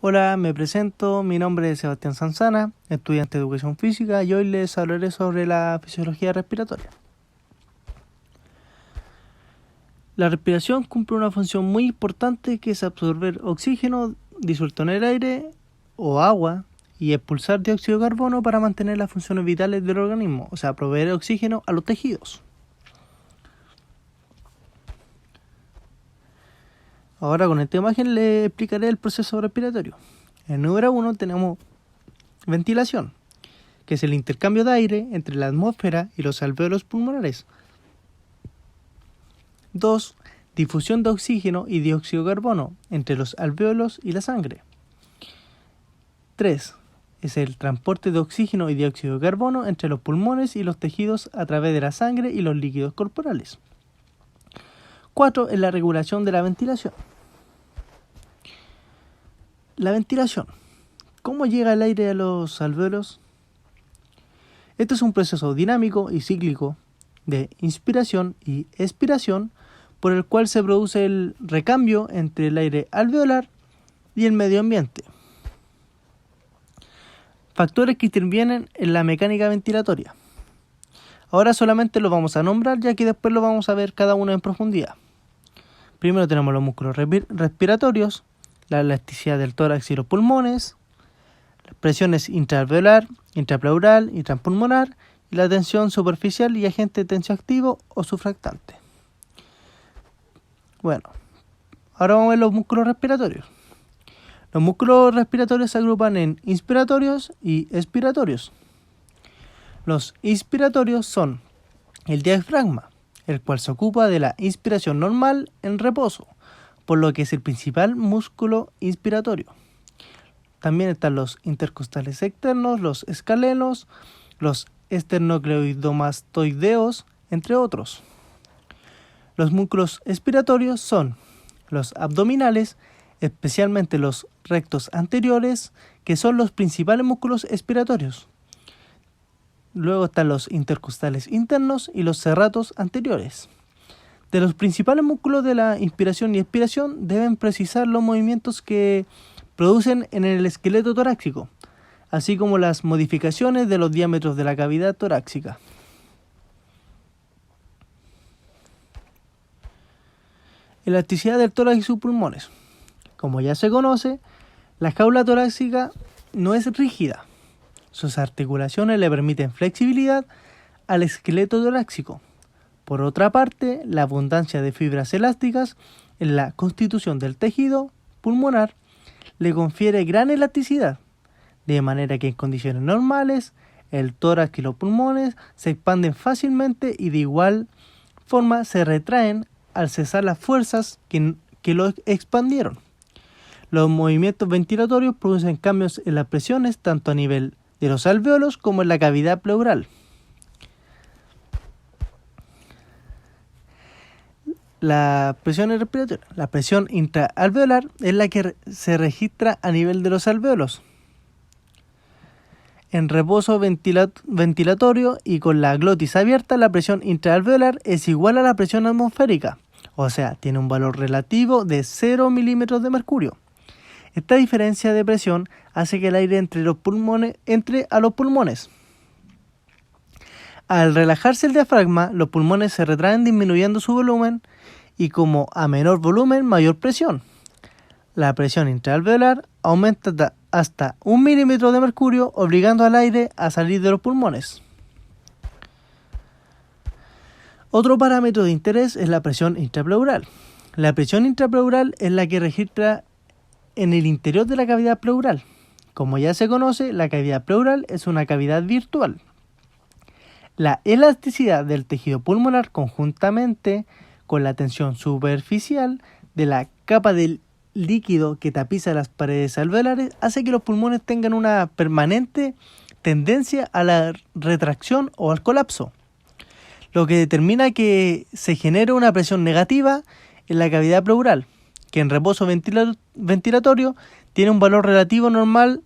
Hola, me presento, mi nombre es Sebastián Sanzana, estudiante de Educación Física y hoy les hablaré sobre la fisiología respiratoria. La respiración cumple una función muy importante que es absorber oxígeno disuelto en el aire o agua y expulsar dióxido de carbono para mantener las funciones vitales del organismo, o sea, proveer oxígeno a los tejidos. Ahora con esta imagen les explicaré el proceso respiratorio. En el número 1 tenemos ventilación, que es el intercambio de aire entre la atmósfera y los alvéolos pulmonares. 2. Difusión de oxígeno y dióxido de carbono entre los alvéolos y la sangre. 3. Es el transporte de oxígeno y dióxido de carbono entre los pulmones y los tejidos a través de la sangre y los líquidos corporales. 4. Es la regulación de la ventilación. La ventilación. ¿Cómo llega el aire a los alvéolos? Este es un proceso dinámico y cíclico de inspiración y expiración por el cual se produce el recambio entre el aire alveolar y el medio ambiente. Factores que intervienen en la mecánica ventilatoria. Ahora solamente los vamos a nombrar, ya que después lo vamos a ver cada uno en profundidad. Primero tenemos los músculos respiratorios, la elasticidad del tórax y los pulmones, las presiones intraalveolar, intrapleural y transpulmonar, y la tensión superficial y agente tensioactivo o surfactante. Bueno, ahora vamos a ver los músculos respiratorios. Los músculos respiratorios se agrupan en inspiratorios y expiratorios. Los inspiratorios son el diafragma, el cual se ocupa de la inspiración normal en reposo, por lo que es el principal músculo inspiratorio. También están los intercostales externos, los escalenos, los esternocleidomastoideos, entre otros. Los músculos expiratorios son los abdominales, especialmente los rectos anteriores, que son los principales músculos expiratorios. Luego están los intercostales internos y los serratos anteriores. De los principales músculos de la inspiración y expiración deben precisar los movimientos que producen en el esqueleto torácico, así como las modificaciones de los diámetros de la cavidad torácica. Elasticidad del tórax y sus pulmones. Como ya se conoce, la jaula torácica no es rígida. Sus articulaciones le permiten flexibilidad al esqueleto torácico. Por otra parte, la abundancia de fibras elásticas en la constitución del tejido pulmonar le confiere gran elasticidad, de manera que en condiciones normales el tórax y los pulmones se expanden fácilmente y de igual forma se retraen al cesar las fuerzas que lo expandieron. Los movimientos ventilatorios producen cambios en las presiones tanto a nivel de los alvéolos como en la cavidad pleural. La presión respiratoria. La presión intraalveolar es la que se registra a nivel de los alvéolos. En reposo ventilatorio y con la glotis abierta, la presión intraalveolar es igual a la presión atmosférica, o sea, tiene un valor relativo de 0 milímetros de mercurio. Esta diferencia de presión hace que el aire entre a los pulmones. Al relajarse el diafragma, los pulmones se retraen disminuyendo su volumen y como a menor volumen, mayor presión. La presión intraalveolar aumenta hasta 1 milímetro de mercurio, obligando al aire a salir de los pulmones. Otro parámetro de interés es la presión intrapleural. La presión intrapleural es la que registra en el interior de la cavidad pleural. Como ya se conoce, la cavidad pleural es una cavidad virtual. La elasticidad del tejido pulmonar conjuntamente con la tensión superficial de la capa del líquido que tapiza las paredes alveolares hace que los pulmones tengan una permanente tendencia a la retracción o al colapso, lo que determina que se genere una presión negativa en la cavidad pleural, que en reposo ventilatorio tiene un valor relativo normal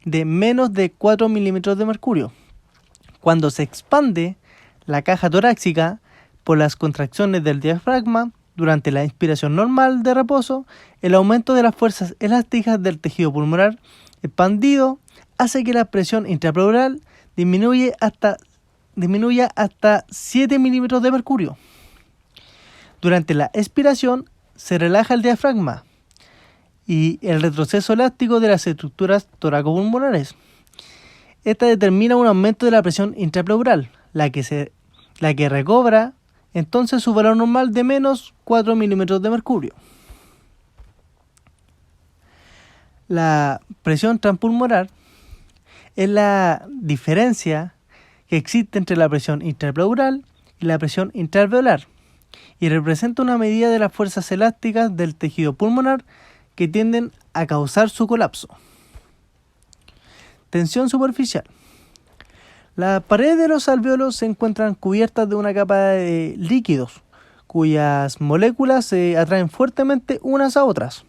de menos de 4 milímetros de mercurio. Cuando se expande la caja torácica por las contracciones del diafragma, durante la inspiración normal de reposo, el aumento de las fuerzas elásticas del tejido pulmonar expandido hace que la presión intrapleural disminuya hasta 7 milímetros de mercurio. Durante la expiración se relaja el diafragma y el retroceso elástico de las estructuras toracopulmonares. Esta determina un aumento de la presión intrapleural, la que recobra entonces su valor normal de menos 4 milímetros de mercurio. La presión transpulmonar es la diferencia que existe entre la presión intrapleural y la presión intraalveolar y representa una medida de las fuerzas elásticas del tejido pulmonar que tienden a causar su colapso. Tensión superficial. Las paredes de los alvéolos se encuentran cubiertas de una capa de líquidos, cuyas moléculas se atraen fuertemente unas a otras.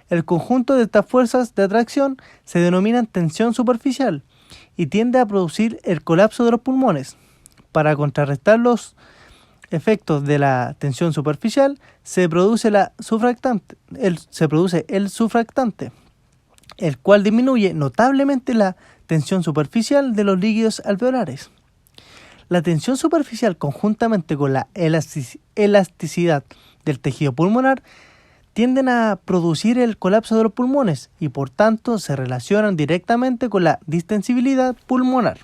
El conjunto de estas fuerzas de atracción se denomina tensión superficial y tiende a producir el colapso de los pulmones. Para contrarrestar los efectos de la tensión superficial, se produce el surfractante, el cual disminuye notablemente la tensión superficial de los líquidos alveolares. La tensión superficial, conjuntamente con la elasticidad del tejido pulmonar, tienden a producir el colapso de los pulmones y por tanto se relacionan directamente con la distensibilidad pulmonar.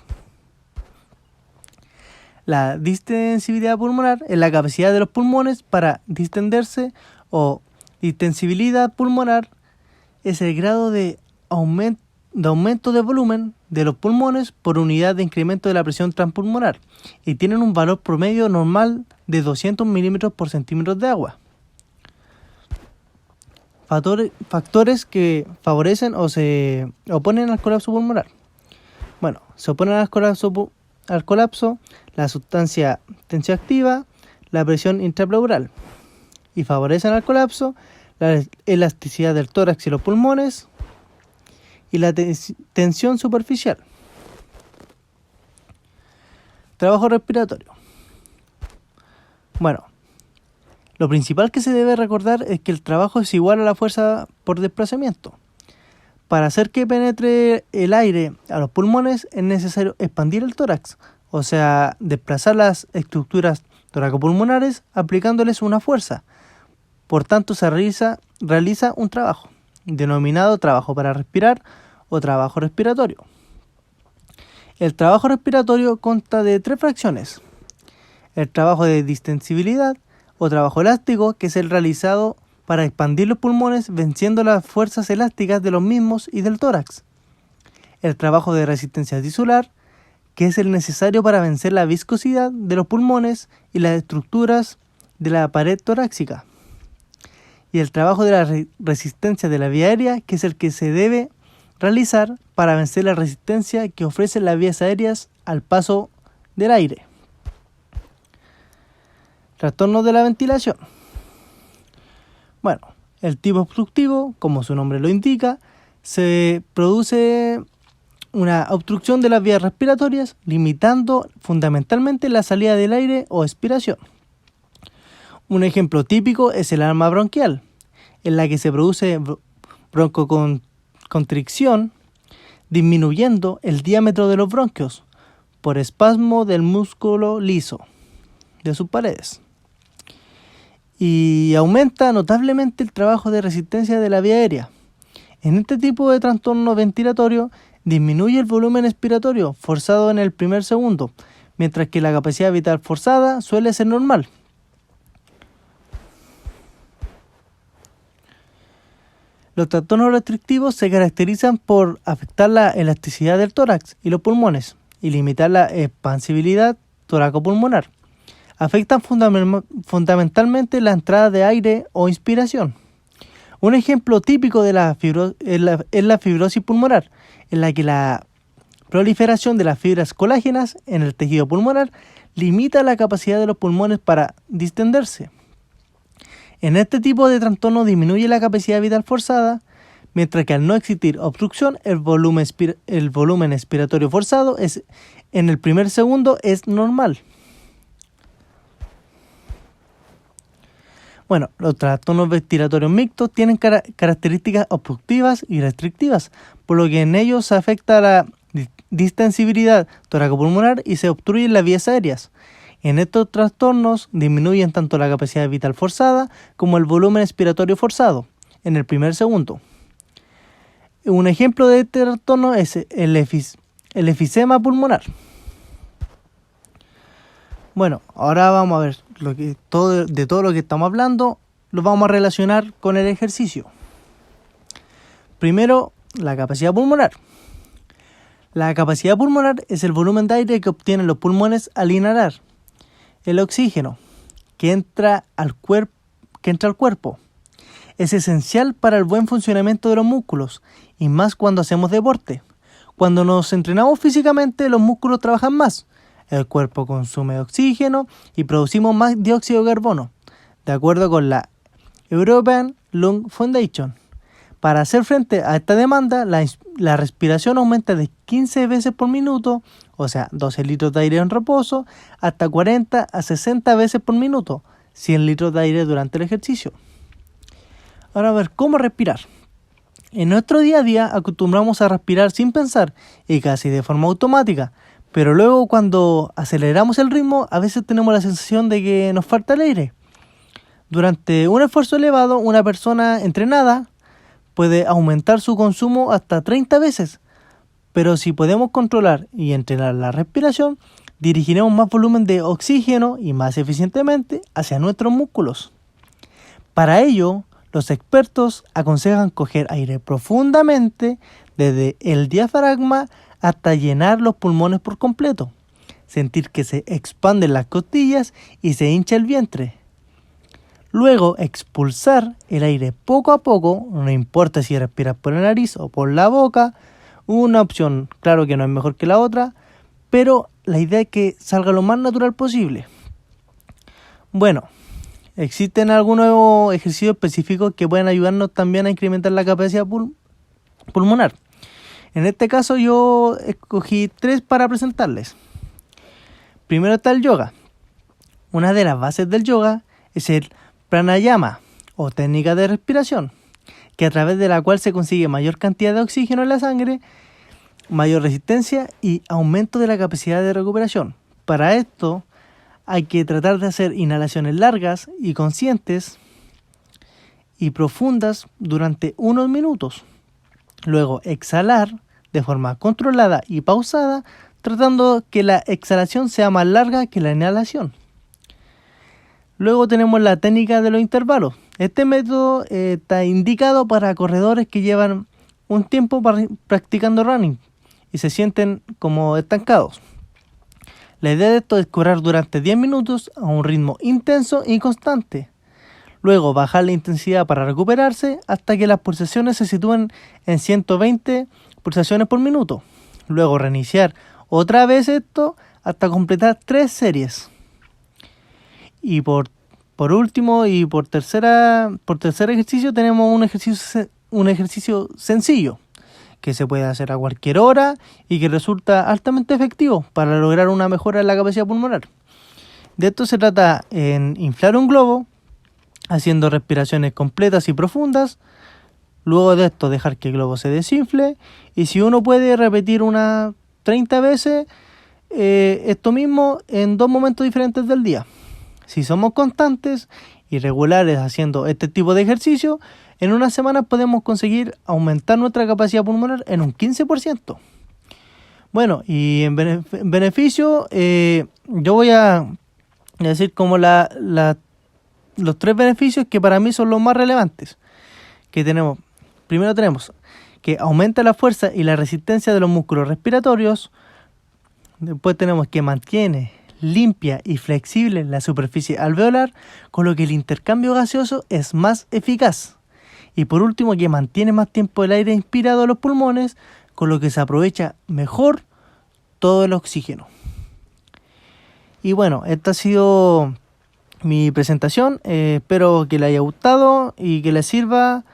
La distensibilidad pulmonar es la capacidad de los pulmones para distenderse, o distensibilidad pulmonar es el grado de aumento de volumen de los pulmones por unidad de incremento de la presión transpulmonar y tienen un valor promedio normal de 200 milímetros por centímetro de agua. Factores que favorecen o se oponen al colapso pulmonar. Bueno, se oponen al colapso la sustancia tensioactiva, la presión intrapleural, y favorecen al colapso la elasticidad del tórax y los pulmones y la tensión superficial. Trabajo respiratorio. Bueno, lo principal que se debe recordar es que el trabajo es igual a la fuerza por desplazamiento. Para hacer que penetre el aire a los pulmones es necesario expandir el tórax, o sea, desplazar las estructuras toracopulmonares aplicándoles una fuerza. Por tanto, se realiza un trabajo, denominado trabajo para respirar o trabajo respiratorio. El trabajo respiratorio consta de 3 fracciones. El trabajo de distensibilidad o trabajo elástico, que es el realizado para expandir los pulmones venciendo las fuerzas elásticas de los mismos y del tórax. El trabajo de resistencia tisular, que es el necesario para vencer la viscosidad de los pulmones y las estructuras de la pared torácica. Y el trabajo de la resistencia de la vía aérea, que es el que se debe realizar para vencer la resistencia que ofrecen las vías aéreas al paso del aire. Trastornos de la ventilación. Bueno, el tipo obstructivo, como su nombre lo indica, se produce una obstrucción de las vías respiratorias, limitando fundamentalmente la salida del aire o expiración. Un ejemplo típico es el asma bronquial, en la que se produce broncoconstricción, disminuyendo el diámetro de los bronquios por espasmo del músculo liso de sus paredes. Y aumenta notablemente el trabajo de resistencia de la vía aérea. En este tipo de trastorno ventilatorio disminuye el volumen expiratorio forzado en el primer segundo, mientras que la capacidad vital forzada suele ser normal. Los trastornos restrictivos se caracterizan por afectar la elasticidad del tórax y los pulmones y limitar la expansibilidad toracopulmonar. Afectan fundamentalmente la entrada de aire o inspiración. Un ejemplo típico de es la fibrosis pulmonar, en la que la proliferación de las fibras colágenas en el tejido pulmonar limita la capacidad de los pulmones para distenderse. En este tipo de trastorno disminuye la capacidad vital forzada, mientras que al no existir obstrucción, el volumen expiratorio forzado en el primer segundo es normal. Bueno, los trastornos respiratorios mixtos tienen características obstructivas y restrictivas, por lo que en ellos se afecta la distensibilidad toracopulmonar y se obstruyen las vías aéreas. En estos trastornos disminuyen tanto la capacidad vital forzada como el volumen expiratorio forzado en el primer segundo. Un ejemplo de este trastorno es el efisema pulmonar. Bueno, ahora vamos a ver todo lo que estamos hablando, lo vamos a relacionar con el ejercicio. Primero, la capacidad pulmonar. La capacidad pulmonar es el volumen de aire que obtienen los pulmones al inhalar el oxígeno que entra al cuerpo. Es esencial para el buen funcionamiento de los músculos y más cuando hacemos deporte. Cuando nos entrenamos físicamente, los músculos trabajan más. El cuerpo consume oxígeno y producimos más dióxido de carbono, de acuerdo con la European Lung Foundation. Para hacer frente a esta demanda, la respiración aumenta de 15 veces por minuto, o sea, 12 litros de aire en reposo, hasta 40 a 60 veces por minuto, 100 litros de aire durante el ejercicio. Ahora a ver, ¿cómo respirar? En nuestro día a día acostumbramos a respirar sin pensar y casi de forma automática, pero luego cuando aceleramos el ritmo, a veces tenemos la sensación de que nos falta el aire. Durante un esfuerzo elevado, una persona entrenada puede aumentar su consumo hasta 30 veces, pero si podemos controlar y entrenar la respiración, dirigiremos más volumen de oxígeno y más eficientemente hacia nuestros músculos. Para ello, los expertos aconsejan coger aire profundamente desde el diafragma hasta llenar los pulmones por completo, sentir que se expanden las costillas y se hincha el vientre. Luego expulsar el aire poco a poco, no importa si respiras por la nariz o por la boca, una opción claro que no es mejor que la otra, pero la idea es que salga lo más natural posible. Bueno, existen algunos ejercicios específicos que pueden ayudarnos también a incrementar la capacidad pulmonar. En este caso yo escogí 3 para presentarles. Primero está el yoga. Una de las bases del yoga es el pranayama o técnica de respiración, que a través de la cual se consigue mayor cantidad de oxígeno en la sangre, mayor resistencia y aumento de la capacidad de recuperación. Para esto hay que tratar de hacer inhalaciones largas y conscientes y profundas durante unos minutos. Luego exhalar de forma controlada y pausada, tratando que la exhalación sea más larga que la inhalación. Luego tenemos la técnica de los intervalos. Este método está indicado para corredores que llevan un tiempo practicando running y se sienten como estancados. La idea de esto es correr durante 10 minutos a un ritmo intenso y constante. Luego bajar la intensidad para recuperarse hasta que las pulsaciones se sitúen en 120 pulsaciones por minuto. Luego reiniciar otra vez esto hasta completar 3 series. Y por último y por tercer ejercicio tenemos un ejercicio sencillo que se puede hacer a cualquier hora y que resulta altamente efectivo para lograr una mejora en la capacidad pulmonar. De esto se trata en inflar un globo haciendo respiraciones completas y profundas. Luego de esto dejar que el globo se desinfle y si uno puede repetir unas 30 veces esto mismo en 2 momentos diferentes del día. Si somos constantes y regulares haciendo este tipo de ejercicio, en unas semanas podemos conseguir aumentar nuestra capacidad pulmonar en un 15%. Bueno, y en beneficio, yo voy a decir como los 3 beneficios que para mí son los más relevantes que tenemos. Primero tenemos que aumenta la fuerza y la resistencia de los músculos respiratorios. Después tenemos que mantiene limpia y flexible la superficie alveolar, con lo que el intercambio gaseoso es más eficaz. Y por último, que mantiene más tiempo el aire inspirado a los pulmones, con lo que se aprovecha mejor todo el oxígeno. Y bueno, esta ha sido mi presentación. Espero que les haya gustado y que les sirva